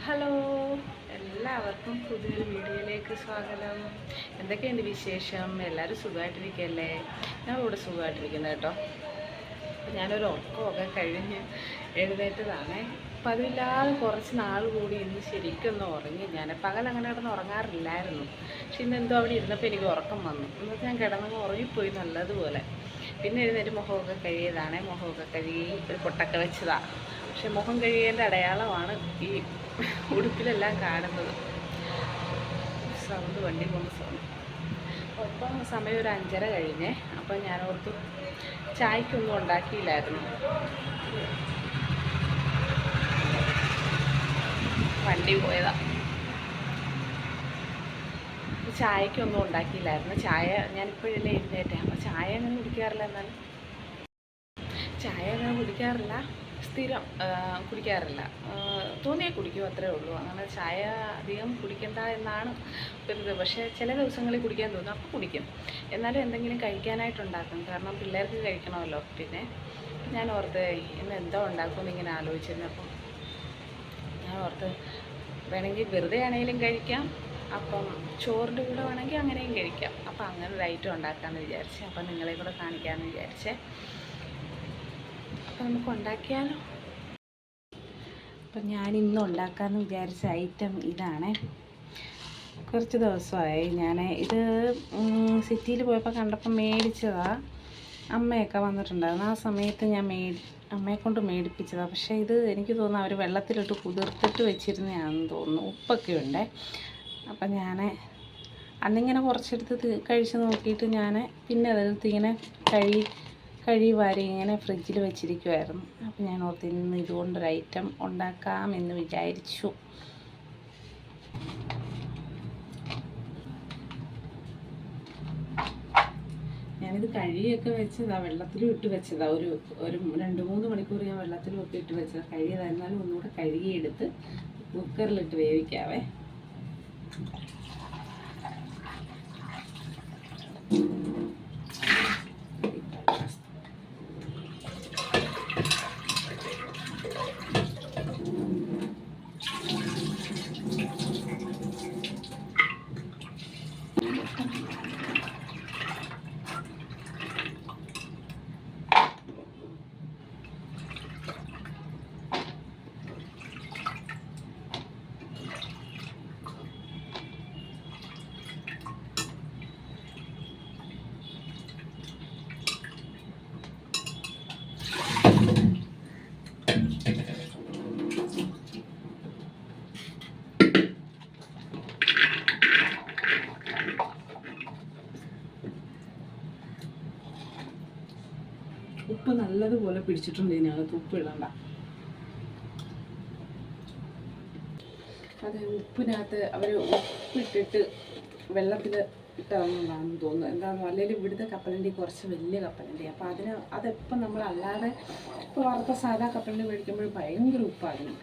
Hello, എല്ലാവർക്കും പുതിയൊരു വീഡിയോയിലേക്ക് സ്വാഗതം. എന്തൊക്കെയുണ്ട് വിശേഷം? എല്ലാവരും സുഖമായിട്ടിരിക്കുകയല്ലേ? ഞങ്ങളിവിടെ സുഖമായിട്ടിരിക്കുന്നത് കേട്ടോ. ഞാനൊരു ഉറക്കമൊക്കെ കഴിഞ്ഞ് എഴുന്നേറ്റതാണ്. അപ്പം അതില്ലാതെ കുറച്ച് നാൾ കൂടി ഇന്ന് ശരിക്കൊന്ന് ഉറങ്ങി. ഞാൻ പകലങ്ങനെ കിടന്ന് ഉറങ്ങാറില്ലായിരുന്നു. പക്ഷെ ഇന്ന് എന്തോ അവിടെ ഇരുന്നപ്പോൾ എനിക്ക് ഉറക്കം വന്നു. എന്നിട്ട് ഞാൻ കിടന്നങ്ങ് ഉറങ്ങിപ്പോയി നല്ലതുപോലെ. പിന്നെ എഴുന്നേറ്റ് മുഖമൊക്കെ കഴുകിയതാണേ. മുഖമൊക്കെ കഴുകി ഒരു പൊട്ടൊക്കെ വെച്ചതാണ്. പക്ഷെ മുഖം കഴുകിയതിൻ്റെ അടയാളമാണ് ഈ ഉടുപ്പിലെല്ലാം കാണുന്നത്. സൗണ്ട്, വണ്ടി പോകുന്ന സൗണ്ട്. ഒപ്പം സമയം ഒരു 5:30 കഴിഞ്ഞേ. അപ്പം ഞാൻ ഓർത്തു ചായക്കൊന്നും ഉണ്ടാക്കിയില്ലായിരുന്നു. വണ്ടി പോയതാ. ചായക്കൊന്നും ഉണ്ടാക്കിയില്ലായിരുന്നു. ചായ ഞാനിപ്പോഴല്ലേ എഴുന്നേറ്റേ. അപ്പോൾ ചായ അങ്ങനെ കുടിക്കാറില്ല. എന്നാലും ചായ അങ്ങനെ കുടിക്കാറില്ല, സ്ഥിരം കുടിക്കാറില്ല. തോന്നിയാൽ കുടിക്കും, അത്രേ ഉള്ളൂ. അങ്ങനെ ചായ അധികം കുടിക്കണ്ട എന്നാണ് ഇത്. പക്ഷേ ചില ദിവസങ്ങളിൽ കുടിക്കാൻ തോന്നും, അപ്പോൾ കുടിക്കും. എന്നാലും എന്തെങ്കിലും കഴിക്കാനായിട്ടുണ്ടാക്കും, കാരണം പിള്ളേർക്ക് കഴിക്കണമല്ലോ. പിന്നെ ഞാൻ ഓർത്ത് ഇന്ന് എന്തോ ഉണ്ടാക്കുമെന്ന് ഇങ്ങനെ ആലോചിച്ചിരുന്നപ്പം ഞാൻ ഓർത്ത് വേണമെങ്കിൽ വെറുതെ ആണെങ്കിലും കഴിക്കാം, അപ്പം ചോറിൻ്റെ കൂടെ വേണമെങ്കിൽ അങ്ങനെയും കഴിക്കാം. അപ്പം അങ്ങനെ ഒരു ഐറ്റം ഉണ്ടാക്കാമെന്ന് വിചാരിച്ചേ. അപ്പം നിങ്ങളെ കൂടെ കാണിക്കാമെന്ന് വിചാരിച്ചേ. അപ്പം നമുക്ക് ഉണ്ടാക്കിയാലോ. അപ്പം ഞാനിന്ന് ഉണ്ടാക്കാമെന്ന് വിചാരിച്ച ഐറ്റം ഇതാണ്. കുറച്ച് ദിവസമായി ഞാൻ ഇത് സിറ്റിയിൽ പോയപ്പോൾ കണ്ടപ്പോൾ മേടിച്ചതാണ്. അമ്മയൊക്കെ വന്നിട്ടുണ്ടായിരുന്നു. ആ സമയത്ത് ഞാൻ അമ്മയെ കൊണ്ട് മേടിപ്പിച്ചതാണ്. പക്ഷേ ഇത് എനിക്ക് തോന്നുന്നു അവർ വെള്ളത്തിലിട്ട് കുതിർത്തിട്ട് വെച്ചിരുന്നതാണെന്ന് തോന്നുന്നു. ഉപ്പൊക്കെ ഉണ്ട്. അപ്പം ഞാൻ അന്നിങ്ങനെ കുറച്ചെടുത്ത് കഴിച്ച് നോക്കിയിട്ട് ഞാൻ പിന്നെ അതെടുത്ത് ഇങ്ങനെ കഴുകി വാരി ഇങ്ങനെ ഫ്രിഡ്ജിൽ വെച്ചിരിക്കുമായിരുന്നു. അപ്പോൾ ഞാൻ ഓർത്ത് ഇന്ന് ഇതുകൊണ്ടൊരു ഐറ്റം ഉണ്ടാക്കാമെന്ന് വിചാരിച്ചു. ഞാനിത് കഴുകിയൊക്കെ വെച്ചതാണ്, വെള്ളത്തിലും ഇട്ട് വെച്ചതാണ്. ഒരു 2-3 മണിക്കൂർ ഞാൻ വെള്ളത്തിലും ഒക്കെ ഇട്ട് വെച്ചതാണ്. കഴുകിയതായിരുന്നാലും ഒന്നുകൂടെ കഴുകിയെടുത്ത് കുക്കറിലിട്ട് വേവിക്കാവേ. ഉപ്പ് നല്ലതുപോലെ പിടിച്ചിട്ടുണ്ട്. ഇതിനകത്ത് ഉപ്പ് ഇടണ്ട. അത് ഉപ്പിനകത്ത് അവർ ഉപ്പിട്ടിട്ട് വെള്ളത്തിൽ ഇട്ടതാണെന്നാണെന്ന് തോന്നുന്നു. എന്താണെന്നോ, അല്ലെങ്കിൽ ഇവിടുത്തെ കപ്പലണ്ടി കുറച്ച് വലിയ കപ്പലണ്ടി. അപ്പോൾ അതെപ്പം നമ്മൾ അല്ലാതെ ഇപ്പോൾ വറുത്ത സാധാ കപ്പലണ്ടി മേടിക്കുമ്പോൾ ഭയങ്കര ഉപ്പാണ്.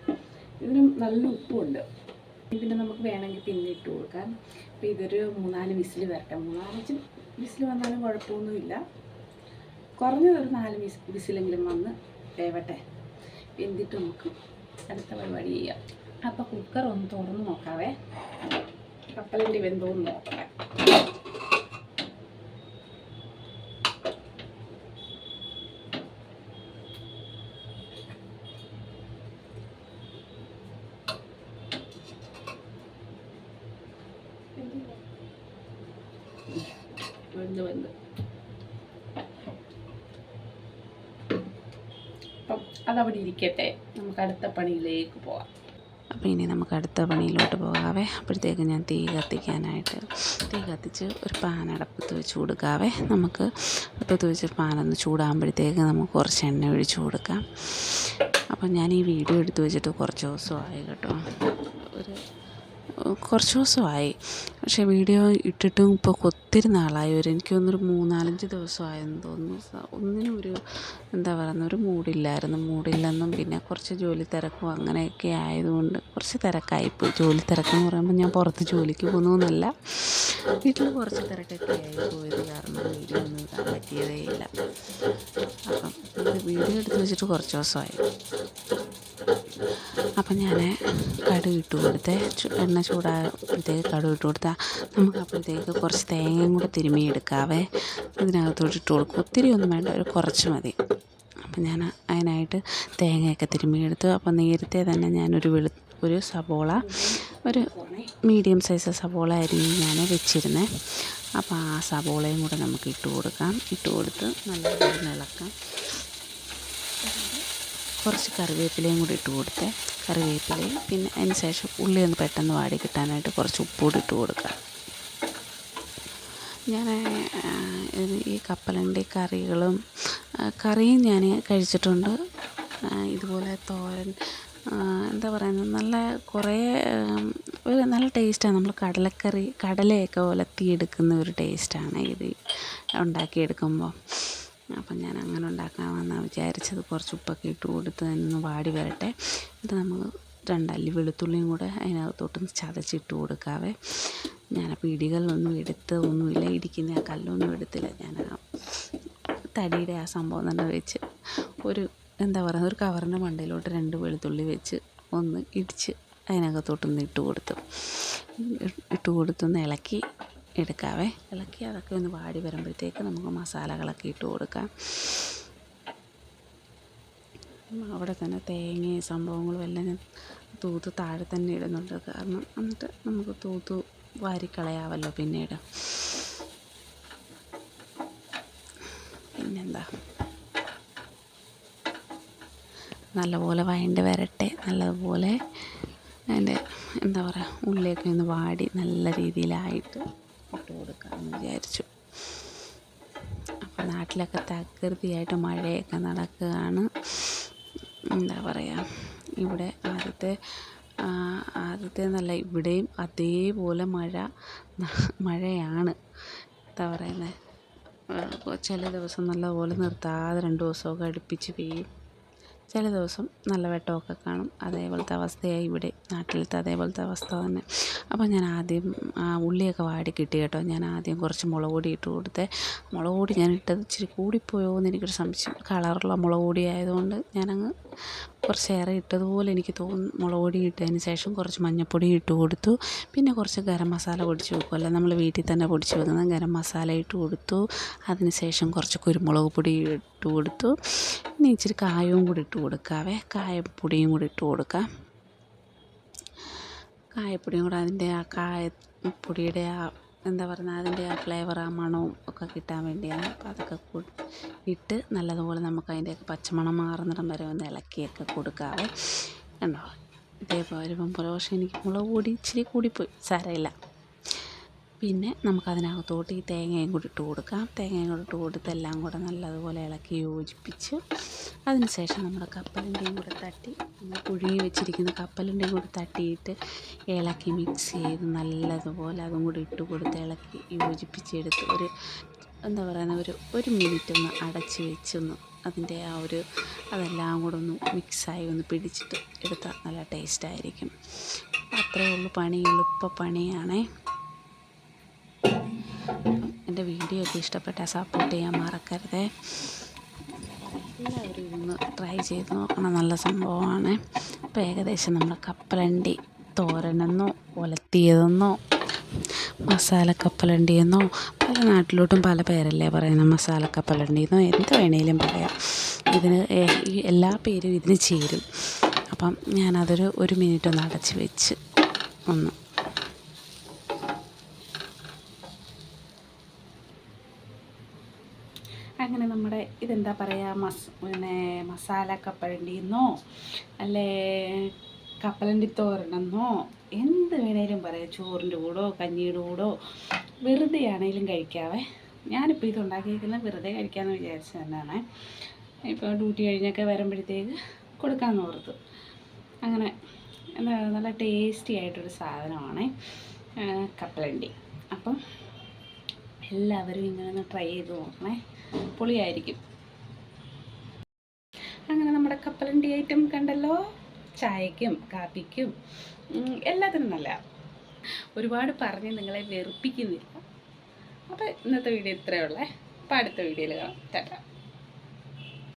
ഇതിനും നല്ല ഉപ്പുണ്ട്. പിന്നെ നമുക്ക് വേണമെങ്കിൽ പിന്നെ ഇട്ട് കൊടുക്കാം. അപ്പോൾ ഇതൊരു 3-4 വിസിൽ വരട്ടെ. 3-5 വിസിൽ വന്നാലും കുഴപ്പമൊന്നുമില്ല. കുറഞ്ഞതൊരു 4 വിസിലെങ്കിലും വന്ന് വേവട്ടെ. എന്നിട്ട് നമുക്ക് അടുത്ത പരിപാടി ചെയ്യാം. അപ്പോൾ കുക്കർ ഒന്ന് തുറന്ന് നോക്കാവേ. കപ്പലണ്ടി വെന്തോന്ന് നോക്കട്ടെ. വെന്ത് അപ്പം അതവിടെ ഇരിക്കട്ടെ. നമുക്ക് അടുത്ത പണിയിലേക്ക് പോകാം. അപ്പോൾ ഇനി നമുക്ക് അടുത്ത പണിയിലോട്ട് പോകാവേ. അപ്പോഴത്തേക്ക് ഞാൻ തീ കത്തിച്ച് ഒരു പാൻ അടുപ്പത്ത് വെച്ച് കൊടുക്കാവേ. നമുക്ക് അടുപ്പത്ത് വെച്ച് പാനൊന്ന് ചൂടാകുമ്പോഴത്തേക്ക് നമുക്ക് കുറച്ച് എണ്ണ ഒഴിച്ച് കൊടുക്കാം. അപ്പം ഞാൻ ഈ വീഡിയോ എടുത്ത് വെച്ചിട്ട് കുറച്ച് ദിവസമായി കേട്ടോ. കുറച്ച് ദിവസമായി. പക്ഷേ വീഡിയോ ഇട്ടിട്ടും ഇപ്പോൾ ഒത്തിരി നാളായി. എനിക്ക് തോന്നുന്നൊരു 3-4 ദിവസമായെന്ന് തോന്നുന്നു. ഒന്നിനും ഒരു മൂഡില്ലെന്നും പിന്നെ കുറച്ച് ജോലി തിരക്കും അങ്ങനെയൊക്കെ ആയതുകൊണ്ട് കുറച്ച് തിരക്കായിപ്പോയി. ജോലി തിരക്കെന്ന് പറയുമ്പോൾ ഞാൻ പുറത്ത് ജോലിക്ക് പോകുന്നതെന്നല്ല, വീട്ടിൽ കുറച്ച് തിരക്കൊക്കെ ആയിപ്പോയത് കാരണം വീഡിയോ ഒന്നും ഇടാൻ പറ്റിയതേ ഇല്ല. അപ്പം ഇത് വീഡിയോ എടുത്ത് വെച്ചിട്ട് കുറച്ച് ദിവസമായി. അപ്പം ഞാൻ കടുക് ഇട്ട് കൊടുത്തേ. എണ്ണ ചൂടാകുമ്പോഴത്തേക്ക് കടുക് ഇട്ട് കൊടുത്താൽ നമുക്ക് അപ്പോഴത്തേക്ക് കുറച്ച് തേങ്ങയും കൂടെ തിരുമ്മി എടുക്കാവേ. ഇതിനകത്തോട്ട് ഇട്ട് കൊടുക്കും. ഒത്തിരി ഒന്നും വേണ്ട, ഒരു കുറച്ച് മതി. അപ്പം ഞാൻ അതിനായിട്ട് തേങ്ങയൊക്കെ തിരുമ്മിയെടുത്തു. അപ്പം നേരത്തെ തന്നെ ഒരു സവോള, ഒരു മീഡിയം സൈസ് സവോള അരിഞ്ഞ് ഞാൻ വെച്ചിരുന്നേ. അപ്പോൾ ആ സവോളയും കൂടെ നമുക്ക് ഇട്ട് കൊടുക്കാം. ഇട്ട് കൊടുത്ത് നല്ലപോലെ ഇളക്കാം. കുറച്ച് കറിവേപ്പിലയും കൂടി ഇട്ട് കൊടുത്തേ. കറിവേപ്പിലയും പിന്നെ അതിന് ശേഷം ഉള്ളി ഒന്ന് പെട്ടെന്ന് വാടി കിട്ടാനായിട്ട് കുറച്ച് ഉപ്പുകൂടി ഇട്ട് കൊടുക്കാം. ഞാൻ ഈ കപ്പലണ്ടി കറിയും ഞാൻ കഴിച്ചിട്ടുണ്ട്. ഇതുപോലെ തോരൻ, എന്താ പറയുന്നത്, ഒരു നല്ല ടേസ്റ്റാണ്. നമ്മൾ കടലയൊക്കെ ഉലത്തിയെടുക്കുന്ന ഒരു ടേസ്റ്റാണ് ഇത് ഉണ്ടാക്കിയെടുക്കുമ്പോൾ. അപ്പം ഞാൻ അങ്ങനെ ഉണ്ടാക്കാമെന്നാണ് വിചാരിച്ചത്. കുറച്ച് ഉപ്പൊക്കെ ഇട്ട് കൊടുത്ത് അതിനൊന്ന് വാടി വരട്ടെ. എന്നിട്ട് നമുക്ക് 2 അല്ലി വെളുത്തുള്ളിയും കൂടെ അതിനകത്തോട്ടൊന്ന് ചതച്ചിട്ട് കൊടുക്കാവേ. ഞാൻ പിടികളൊന്നും ഒന്നുമില്ല, ഇടിക്കുന്ന ആ കല്ലൊന്നും എടുത്തില്ല. ഞാൻ തടിയുടെ ആ സംഭവം തന്നെ വെച്ച് ഒരു കവറിൻ്റെ മണ്ടയിലോട്ട് 2 വെളുത്തുള്ളി വെച്ച് ഒന്ന് ഇടിച്ച് അതിനകത്തോട്ടൊന്ന് ഇട്ട് കൊടുത്തൊന്ന് ഇളക്കി എടുക്കാവേ. ഇളക്കി അതൊക്കെ ഒന്ന് വാടി വരുമ്പോഴത്തേക്ക് നമുക്ക് മസാലകളൊക്കെ ഇട്ട് കൊടുക്കാം. അവിടെ തന്നെ തേങ്ങയും സംഭവങ്ങളും എല്ലാം ഞാൻ തൂത്ത് താഴെ തന്നെ ഇടുന്നുണ്ട്. കാരണം എന്നിട്ട് നമുക്ക് തൂത്ത് വാരിക്കളയാവല്ലോ പിന്നീട്. പിന്നെന്താ, നല്ലപോലെ വഴണ്ട് വരട്ടെ. നല്ലതുപോലെ അതിൻ്റെ ഉള്ളിയൊക്കെ ഒന്ന് വാടി നല്ല രീതിയിലായിട്ട് ഇട്ട് കൊടുക്കാമെന്ന് വിചാരിച്ചു. അപ്പോൾ നാട്ടിലൊക്കെ തകൃതിയായിട്ട് മഴയൊക്കെ നടക്കുകയാണ്. ഇവിടെ ആദ്യത്തെ നല്ല ഇവിടെയും അതേപോലെ മഴയാണ്. ചില ദിവസം നല്ലപോലെ നിർത്താതെ 2 ദിവസമൊക്കെ അടുപ്പിച്ച് പെയ്യും. ചില ദിവസം നല്ല വെട്ടമൊക്കെ കാണും. അതേപോലത്തെ അവസ്ഥയായി ഇവിടെ നാട്ടിലത്തെ അതേപോലത്തെ അവസ്ഥ തന്നെ. അപ്പോൾ ഞാൻ ആദ്യം ഉള്ളിയൊക്കെ വാടി കിട്ടി കേട്ടോ. ഞാൻ ആദ്യം കുറച്ച് മുളക് പൊടി ഇട്ട് കൊടുത്തേ. മുളക് പൊടി ഞാൻ ഇട്ടത് ഇച്ചിരി കൂടിപ്പോയോ എന്ന് എനിക്കൊരു സംശയം. കളറുള്ള മുളക് പൊടി ആയതുകൊണ്ട് ഞാനങ്ങ് കുറച്ചേറെ ഇട്ടതുപോലെ എനിക്ക് തോന്നുന്നു. മുളക് പൊടി ഇട്ടതിന് ശേഷം കുറച്ച് മഞ്ഞൾപ്പൊടി ഇട്ട് കൊടുത്തു. പിന്നെ കുറച്ച് ഗരം മസാല പൊടിച്ച് വെക്കുമല്ലോ, നമ്മൾ വീട്ടിൽ തന്നെ പൊടിച്ച് വെക്കുന്ന ഗരം മസാല ഇട്ട് കൊടുത്തു. അതിന് ശേഷം കുറച്ച് കുരുമുളക് പൊടി ഇട്ട് കൊടുത്തു. ഇനി ഇച്ചിരി കായവും കൂടി ഇട്ട് കൊടുക്കാവേ. കായപ്പൊടിയും കൂടി ഇട്ട് കൊടുക്കാം. കായപ്പൊടിയും കൂടെ അതിൻ്റെ ആ കായപ്പൊടിയുടെ അതിൻ്റെ ആ ഫ്ലേവർ, ആ മണവും ഒക്കെ കിട്ടാൻ വേണ്ടിയാണ്. അപ്പോൾ അതൊക്കെ ഇട്ട് നല്ലതുപോലെ നമുക്ക് അതിൻ്റെയൊക്കെ പച്ചമണം മാറുന്നിടം വരെ ഒന്ന് ഇളക്കിയൊക്കെ കൊടുക്കാവേ. കണ്ടോ, ഇതേപോലെ വരുമ്പോൾ പക്ഷേ എനിക്ക് മുളക് പൊടി ഇച്ചിരി കൂടിപ്പോയി, സാരമില്ല. പിന്നെ നമുക്കതിനകത്തോട്ട് ഈ തേങ്ങയും കൂടി ഇട്ട് കൊടുക്കാം. തേങ്ങയും കൂടി ഇട്ട് കൊടുത്ത് എല്ലാം കൂടെ നല്ലതുപോലെ ഇളക്കി യോജിപ്പിച്ച് അതിന് ശേഷം നമ്മുടെ കപ്പലണ്ടിയും കൂടെ നമ്മൾ പുഴുങ്ങി വെച്ചിരിക്കുന്ന കപ്പലണ്ടിയും കൂടെ തട്ടിയിട്ട് ഇളക്കി മിക്സ് ചെയ്ത് നല്ലതുപോലെ അതും കൂടി ഇട്ട് കൊടുത്ത് ഇളക്കി യോജിപ്പിച്ചെടുത്ത് ഒരു മിനിറ്റ് ഒന്ന് അടച്ച് വെച്ചൊന്ന് അതിൻ്റെ അതെല്ലാം കൂടെ ഒന്ന് മിക്സായി ഒന്ന് പിടിച്ചിട്ട് എടുത്താൽ നല്ല ടേസ്റ്റായിരിക്കും. അത്രയേ ഉള്ളൂ പണി, എളുപ്പപ്പണിയാണേ. എൻ്റെ വീഡിയോ ഒക്കെ ഇഷ്ടപ്പെട്ടാൽ സപ്പോർട്ട് ചെയ്യാൻ മറക്കരുതേ. എല്ലാവരും ഇതൊന്ന് ട്രൈ ചെയ്ത് നോക്കണം, നല്ല സംഭവമാണ്. അപ്പോൾ ഏകദേശം നമ്മൾ കപ്പലണ്ടി തോരനെന്നോ ഉലത്തിയതെന്നോ മസാല കപ്പലണ്ടിയെന്നോ, പല നാട്ടിലോട്ടും പല പേരല്ലേ പറയുന്നത്, മസാല കപ്പലണ്ടിയെന്നോ എന്ത് വേണേലും പറയാം. ഈ എല്ലാ പേരും ഇതിന് ചേരും. അപ്പം ഞാനതൊരു 1 മിനിറ്റ് ഒന്ന് അടച്ച് വെച്ച് അങ്ങനെ നമ്മുടെ ഇതെന്താ പറയുക, മസാല കപ്പലണ്ടിയെന്നോ അല്ലേ കപ്പലണ്ടി തോരനെന്നോ എന്ത് വേണേലും പറയാം. ചോറിൻ്റെ കൂടോ കഞ്ഞിയുടെ കൂടോ വെറുതെ ആണെങ്കിലും കഴിക്കാവേ. ഞാനിപ്പോൾ ഇത് ഉണ്ടാക്കിയിരിക്കുന്നത് വെറുതെ കഴിക്കാമെന്ന് വിചാരിച്ചു തന്നെയാണ്. ഇപ്പോൾ ഡ്യൂട്ടി കഴിഞ്ഞൊക്കെ വരുമ്പോഴത്തേക്ക് കൊടുക്കാമെന്ന് ഓർത്തു. അങ്ങനെ നല്ല ടേസ്റ്റി ആയിട്ടൊരു സാധനമാണ് കപ്പലണ്ടി. അപ്പം എല്ലാവരും ഇങ്ങനെ ഒന്ന് ട്രൈ ചെയ്ത് നോക്കണേ, പൊളിയായിരിക്കും. അങ്ങനെ നമ്മുടെ കപ്പലണ്ടി ഐറ്റം കണ്ടല്ലോ. ചായയ്ക്കും കാപ്പിക്കും എല്ലാത്തിനും നല്ല. ഒരുപാട് പറഞ്ഞ് നിങ്ങളെ വെറുപ്പിക്കുന്നില്ല. അപ്പോൾ ഇന്നത്തെ വീഡിയോ ഇത്രയേ ഉള്ളേ. അപ്പോൾ അടുത്ത വീഡിയോയിൽ കാണാം. ടാറ്റാ.